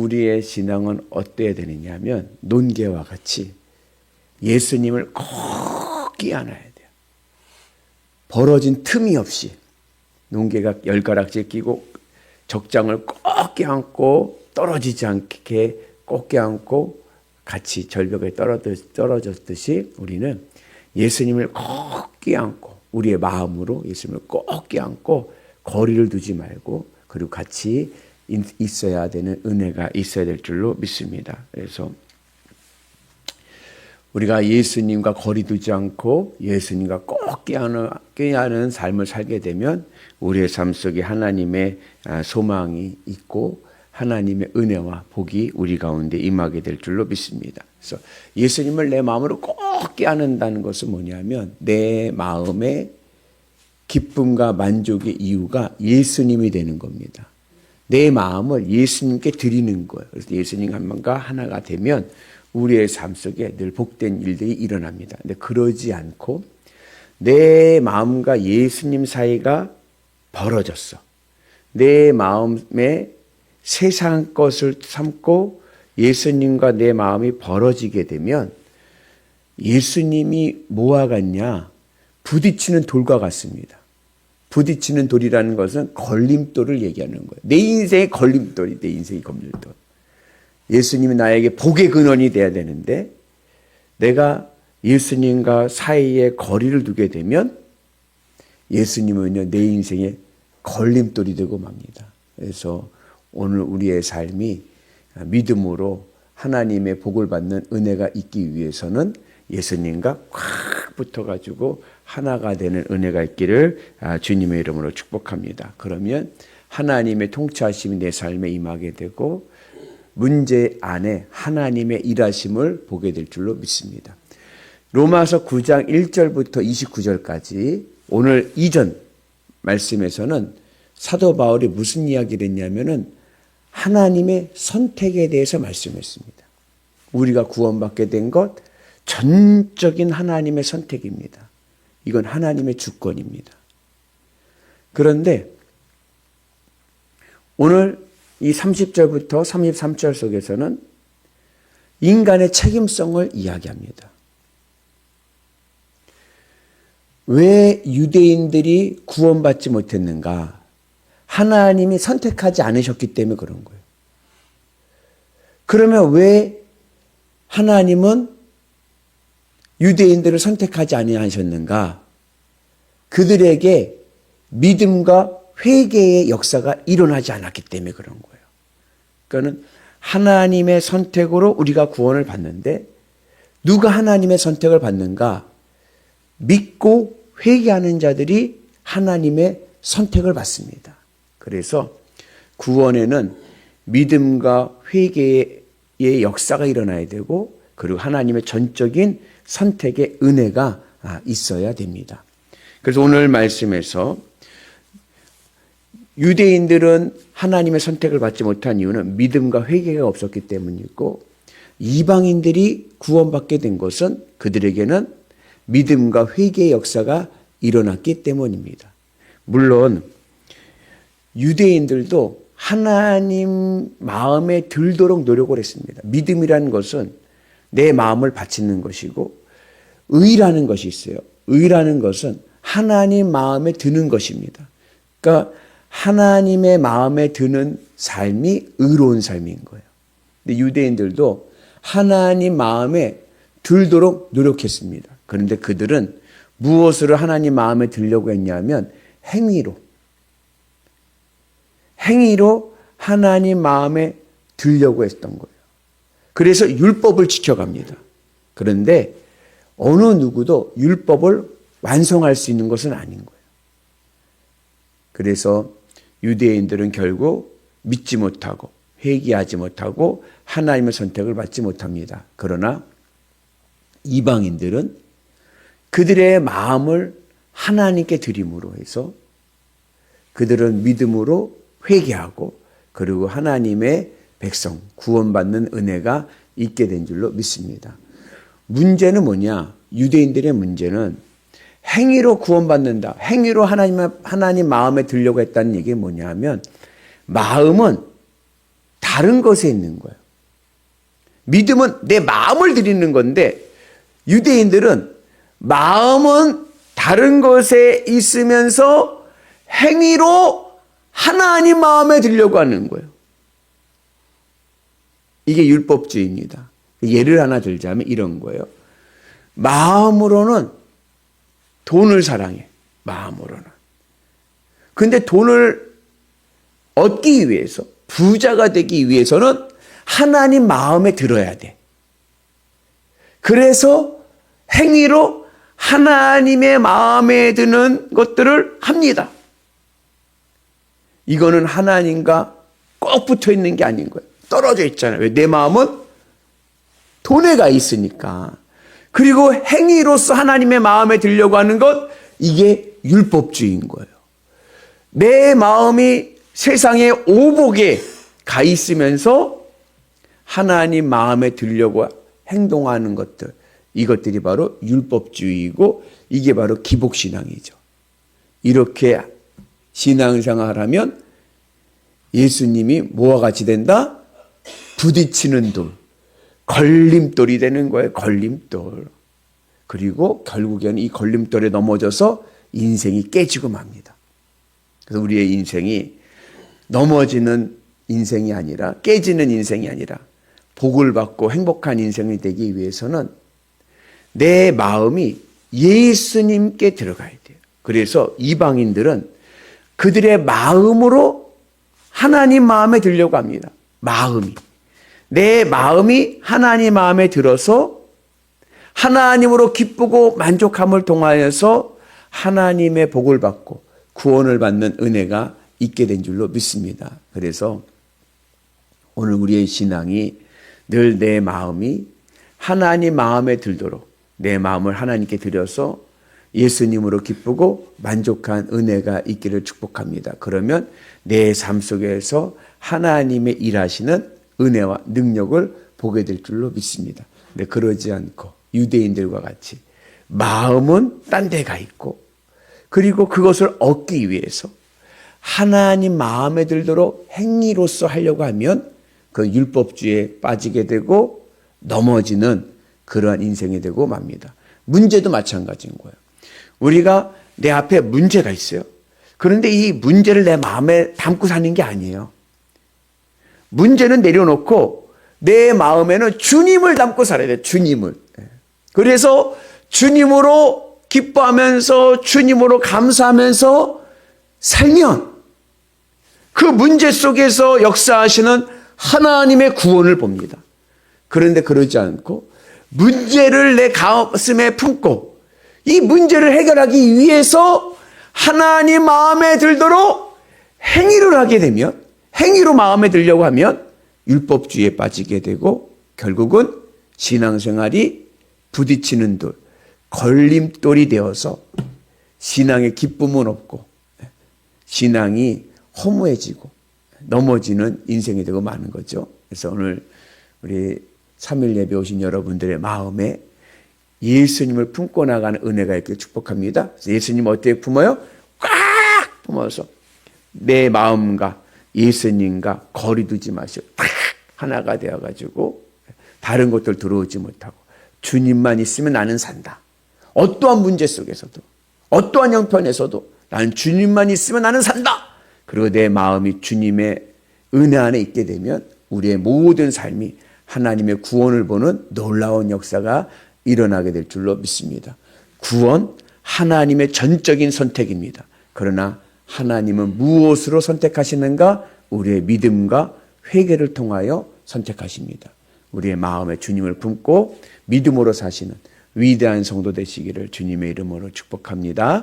우리의 신앙은 어때야 되느냐 하면 논개와 같이 예수님을 꼭 끼안아야 돼요. 벌어진 틈이 없이 논개가 10가락째 끼고 적장을 꼭 껴안고 떨어지지 않게 꼭 껴안고 같이 절벽에 떨어졌듯이 우리는 예수님을 꼭 껴안고 우리의 마음으로 예수님을 꼭 껴안고 거리를 두지 말고 그리고 같이 있어야 되는 은혜가 있어야 될 줄로 믿습니다. 그래서 우리가 예수님과 거리 두지 않고 예수님과 꼭 껴안는 삶을 살게 되면 우리의 삶 속에 하나님의 소망이 있고 하나님의 은혜와 복이 우리 가운데 임하게 될 줄로 믿습니다. 그래서 예수님을 내 마음으로 꼭 껴안는다는 것은 뭐냐면 내 마음의 기쁨과 만족의 이유가 예수님이 되는 겁니다. 내 마음을 예수님께 드리는 거예요. 그래서 예수님과 하나가 되면 우리의 삶 속에 늘 복된 일들이 일어납니다. 근데 그러지 않고 내 마음과 예수님 사이가 벌어졌어. 내 마음에 세상 것을 삼고 예수님과 내 마음이 벌어지게 되면 예수님이 뭐와 같냐? 부딪히는 돌과 같습니다. 부딪히는 돌이라는 것은 걸림돌을 얘기하는 거예요. 내 인생의 걸림돌이 내 인생의 걸림돌. 예수님이 나에게 복의 근원이 돼야 되는데 내가 예수님과 사이에 거리를 두게 되면 예수님은요 내 인생의 걸림돌이 되고 맙니다. 그래서 오늘 우리의 삶이 믿음으로 하나님의 복을 받는 은혜가 있기 위해서는 예수님과 꽉 붙어가지고 하나가 되는 은혜가 있기를 주님의 이름으로 축복합니다. 그러면 하나님의 통치하심이 내 삶에 임하게 되고 문제 안에 하나님의 일하심을 보게 될 줄로 믿습니다. 로마서 9장 1절부터 29절까지 오늘 이전 말씀에서는 사도 바울이 무슨 이야기를 했냐면은 하나님의 선택에 대해서 말씀했습니다. 우리가 구원받게 된 것 전적인 하나님의 선택입니다. 이건 하나님의 주권입니다. 그런데 오늘 이 30절부터 33절 속에서는 인간의 책임성을 이야기합니다. 왜 유대인들이 구원받지 못했는가? 하나님이 선택하지 않으셨기 때문에 그런 거예요. 그러면 왜 하나님은 유대인들을 선택하지 아니하셨는가? 그들에게 믿음과 회개의 역사가 일어나지 않았기 때문에 그런 거예요. 그러니까 하나님의 선택으로 우리가 구원을 받는데 누가 하나님의 선택을 받는가? 믿고 회개하는 자들이 하나님의 선택을 받습니다. 그래서 구원에는 믿음과 회개의 역사가 일어나야 되고 그리고 하나님의 전적인 선택의 은혜가 있어야 됩니다. 그래서 오늘 말씀에서 유대인들은 하나님의 선택을 받지 못한 이유는 믿음과 회개가 없었기 때문이고 이방인들이 구원받게 된 것은 그들에게는 믿음과 회개의 역사가 일어났기 때문입니다. 물론 유대인들도 하나님 마음에 들도록 노력을 했습니다. 믿음이라는 것은 내 마음을 바치는 것이고 의라는 것이 있어요. 의라는 것은 하나님 마음에 드는 것입니다. 그러니까 하나님의 마음에 드는 삶이 의로운 삶인 거예요. 근데 유대인들도 하나님 마음에 들도록 노력했습니다. 그런데 그들은 무엇으로 하나님 마음에 들려고 했냐면 행위로 하나님 마음에 들려고 했던 거예요. 그래서 율법을 지켜갑니다. 그런데 어느 누구도 율법을 완성할 수 있는 것은 아닌 거예요. 그래서 유대인들은 결국 믿지 못하고 회개하지 못하고 하나님의 선택을 받지 못합니다. 그러나 이방인들은 그들의 마음을 하나님께 드림으로 해서 그들은 믿음으로 회개하고 그리고 하나님의 백성 구원받는 은혜가 있게 된 줄로 믿습니다. 문제는 뭐냐? 유대인들의 문제는 행위로 구원받는다. 행위로 하나님 마음에 들려고 했다는 얘기는 뭐냐 하면 마음은 다 다른 것에 있는 거예요. 믿음은 내 마음을 드리는 건데 유대인들은 마음은 다른 것에 있으면서 행위로 하나님 마음에 들려고 하는 거예요. 이게 율법주의입니다. 예를 하나 들자면 이런 거예요. 마음으로는 돈을 사랑해. 마음으로는. 근데 돈을 얻기 위해서, 부자가 되기 위해서는 하나님 마음에 들어야 돼. 그래서 행위로 하나님의 마음에 드는 것들을 합니다. 이거는 하나님과 꼭 붙어 있는 게 아닌 거예요. 떨어져 있잖아요. 왜? 내 마음은 돈에 가 있으니까. 그리고 행위로서 하나님의 마음에 들려고 하는 것, 이게 율법주의인 거예요. 내 마음이 세상의 오복에 가 있으면서 하나님 마음에 들려고 행동하는 것들, 이것들이 바로 율법주의이고 이게 바로 기복신앙이죠. 이렇게 신앙생활을 하면 예수님이 뭐와 같이 된다? 부딪히는 돌, 걸림돌이 되는 거예요. 걸림돌. 그리고 결국에는 이 걸림돌에 넘어져서 인생이 깨지고 맙니다. 그래서 우리의 인생이 넘어지는 인생이 아니라, 깨지는 인생이 아니라 복을 받고 행복한 인생이 되기 위해서는 내 마음이 예수님께 들어가야 돼요. 그래서 이방인들은 그들의 마음으로 하나님 마음에 들려고 합니다. 마음이. 내 마음이 하나님 마음에 들어서 하나님으로 기쁘고 만족함을 통하여서 하나님의 복을 받고 구원을 받는 은혜가 있게 된 줄로 믿습니다. 그래서 오늘 우리의 신앙이 늘 내 마음이 하나님 마음에 들도록 내 마음을 하나님께 드려서 예수님으로 기쁘고 만족한 은혜가 있기를 축복합니다. 그러면 내 삶 속에서 하나님의 일하시는 은혜와 능력을 보게 될 줄로 믿습니다. 근데 그러지 않고 유대인들과 같이 마음은 딴 데 가 있고 그리고 그것을 얻기 위해서 하나님 마음에 들도록 행위로서 하려고 하면 그 율법주의에 빠지게 되고 넘어지는 그러한 인생이 되고 맙니다. 문제도 마찬가지인 거예요. 우리가 내 앞에 문제가 있어요. 그런데 이 문제를 내 마음에 담고 사는 게 아니에요. 문제는 내려놓고 내 마음에는 주님을 담고 살아야 돼요. 주님을. 그래서 주님으로 기뻐하면서 주님으로 감사하면서 살면 그 문제 속에서 역사하시는 하나님의 구원을 봅니다. 그런데 그러지 않고 문제를 내 가슴에 품고 이 문제를 해결하기 위해서 하나님 마음에 들도록 행위를 하게 되면, 행위로 마음에 들려고 하면 율법주의에 빠지게 되고 결국은 신앙생활이 부딪히는 돌, 걸림돌이 되어서 신앙의 기쁨은 없고 신앙이 허무해지고 넘어지는 인생이 되고 마는 거죠. 그래서 오늘 우리 3일 예배 오신 여러분들의 마음에 예수님을 품고 나가는 은혜가 있기를 축복합니다. 예수님 어떻게 품어요? 꽉 품어서 내 마음과 예수님과 거리 두지 마시고 딱 하나가 되어가지고 다른 것들 들어오지 못하고 주님만 있으면 나는 산다. 어떠한 문제 속에서도 어떠한 형편에서도 나는 주님만 있으면 나는 산다. 그리고 내 마음이 주님의 은혜 안에 있게 되면 우리의 모든 삶이 하나님의 구원을 보는 놀라운 역사가 일어나게 될 줄로 믿습니다. 구원, 하나님의 전적인 선택입니다. 그러나 하나님은 무엇으로 선택하시는가? 우리의 믿음과 회개를 통하여 선택하십니다. 우리의 마음에 주님을 품고 믿음으로 사시는 위대한 성도 되시기를 주님의 이름으로 축복합니다.